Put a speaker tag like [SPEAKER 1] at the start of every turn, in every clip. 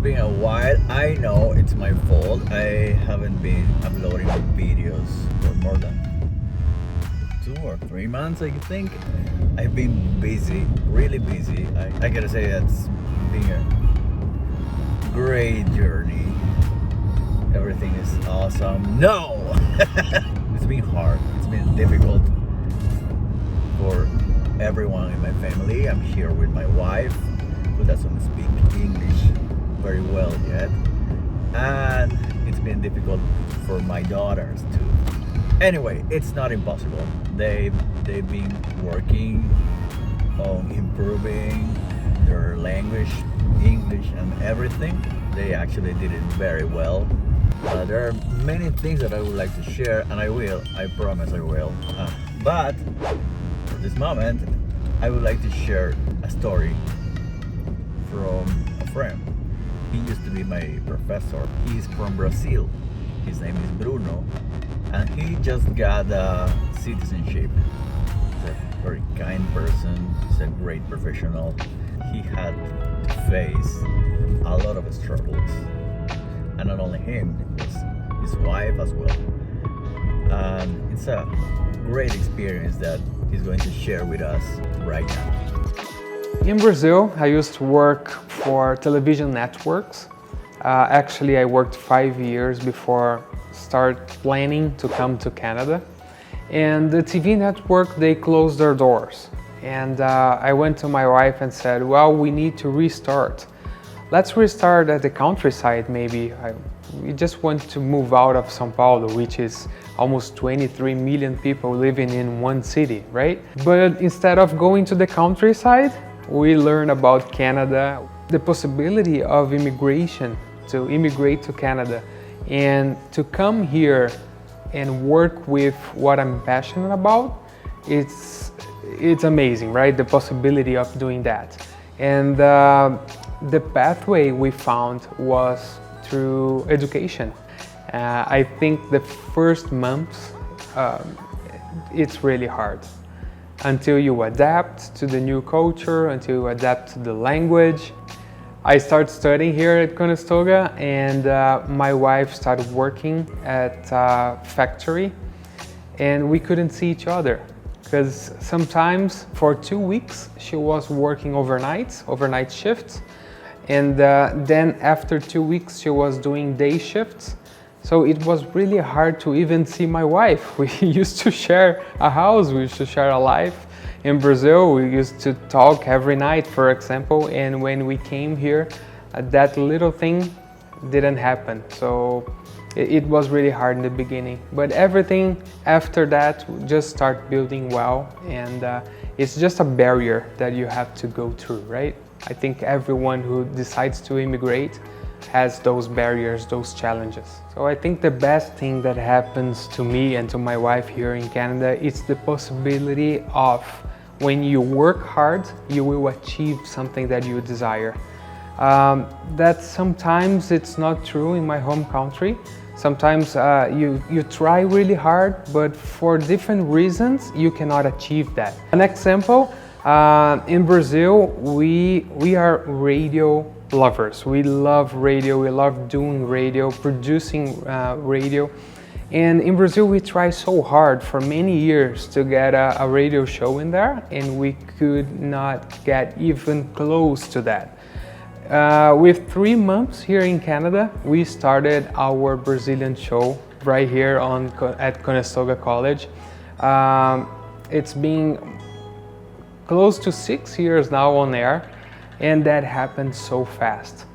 [SPEAKER 1] been a while. I know it's my fault. I haven't been uploading videos for more than 2 or 3 months, I think. I've been busy, really busy. I gotta say that's been a great journey. Everything is awesome. No! It's been hard. It's been difficult for everyone in my family. I'm here with my wife, who doesn't speak English very well yet. And it's been difficult for my daughters too. Anyway, it's not impossible. They've been working on improving their language, English and everything. They actually did it very well. There are many things that I would like to share, and I promise I will. But for this moment, I would like to share a story from a friend. He used to be my professor. He's from Brazil. His name is Bruno, and he just got a citizenship. He's a very kind person. He's a great professional. He had to face a lot of struggles, and not only him, his wife as well. And it's a great experience that he's going to share with us right now.
[SPEAKER 2] In Brazil, I used to work for television networks. Actually, I worked 5 years before start planning to come to Canada. And the TV network, they closed their doors. And I went to my wife and said, well, we need to restart. Let's restart at the countryside maybe. We just want to move out of São Paulo, which is almost 23 million people living in one city, right? But instead of going to the countryside, we learned about Canada, the possibility of immigration, to immigrate to Canada and to come here and work with what I'm passionate about. It's amazing, right? The possibility of doing that. And the pathway we found was through education. I think the first months, it's really hard until you adapt to the new culture, until you adapt to the language. I started studying here at Conestoga, and my wife started working at a factory, and we couldn't see each other because sometimes for 2 weeks she was working overnight shifts, and then after 2 weeks she was doing day shifts. So it was really hard to even see my wife. We used to share a house, we used to share a life. In Brazil, we used to talk every night, for example, and when we came here, that little thing didn't happen. So it was really hard in the beginning. But everything after that just start building well, and it's just a barrier that you have to go through, right? I think everyone who decides to immigrate has those barriers, those challenges. So I think the best thing that happens to me and to my wife here in Canada is the possibility of when you work hard, you will achieve something that you desire. That sometimes it's not true in my home country. Sometimes you try really hard, but for different reasons, you cannot achieve that. An example, in Brazil, we are radio lovers. We love radio, we love doing radio, producing radio. And in Brazil, we tried so hard for many years to get a radio show in there, and we could not get even close to that. With 3 months here in Canada, we started our Brazilian show right here at Conestoga College. It's been close to 6 years now on air, and that happened so fast.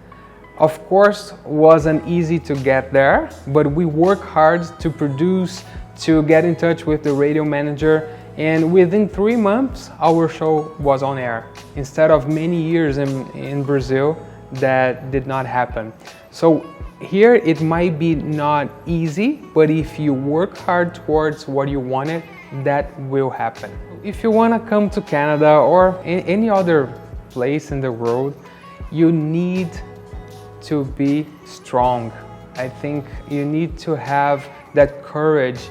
[SPEAKER 2] Of course, wasn't easy to get there, but we worked hard to produce, to get in touch with the radio manager, and within 3 months, our show was on air. Instead of many years in Brazil, that did not happen. So here, it might be not easy, but if you work hard towards what you wanted, that will happen. If you want to come to Canada or any other place in the world, you need to be strong. I think you need to have that courage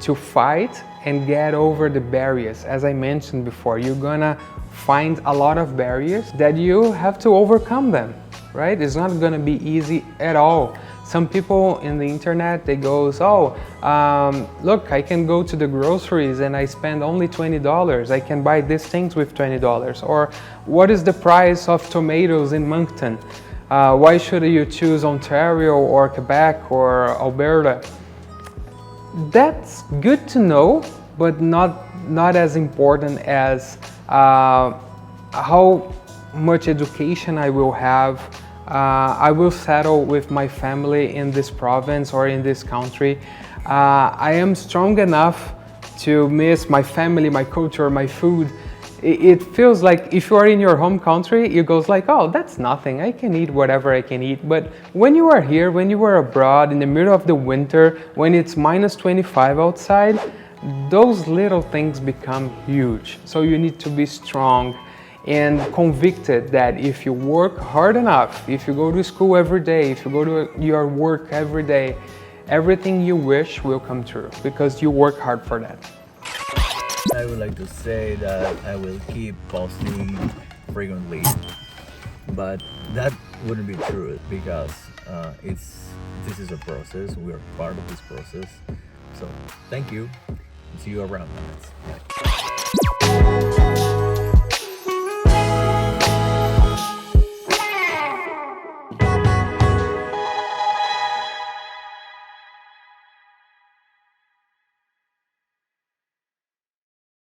[SPEAKER 2] to fight and get over the barriers. As I mentioned before, you're gonna find a lot of barriers that you have to overcome them, right? It's not gonna be easy at all. Some people in the internet, they goes, oh, look, I can go to the groceries and I spend only $20. I can buy these things with $20. Or what is the price of tomatoes in Moncton? Why should you choose Ontario or Quebec or Alberta? That's good to know, but not as important as how much education I will have. I will settle with my family in this province or in this country. I am strong enough to miss my family, my culture, my food. It feels like if you are in your home country, it goes like, oh, that's nothing. I can eat whatever I can eat. But when you are here, when you are abroad in the middle of the winter, when it's minus 25 outside, those little things become huge. So you need to be strong and convicted that if you work hard enough, if you go to school every day, if you go to your work every day, everything you wish will come true because you work hard for that.
[SPEAKER 1] I would like to say that I will keep posting frequently, but that wouldn't be true because this is a process. We are part of this process. So thank you. See you around. Bye.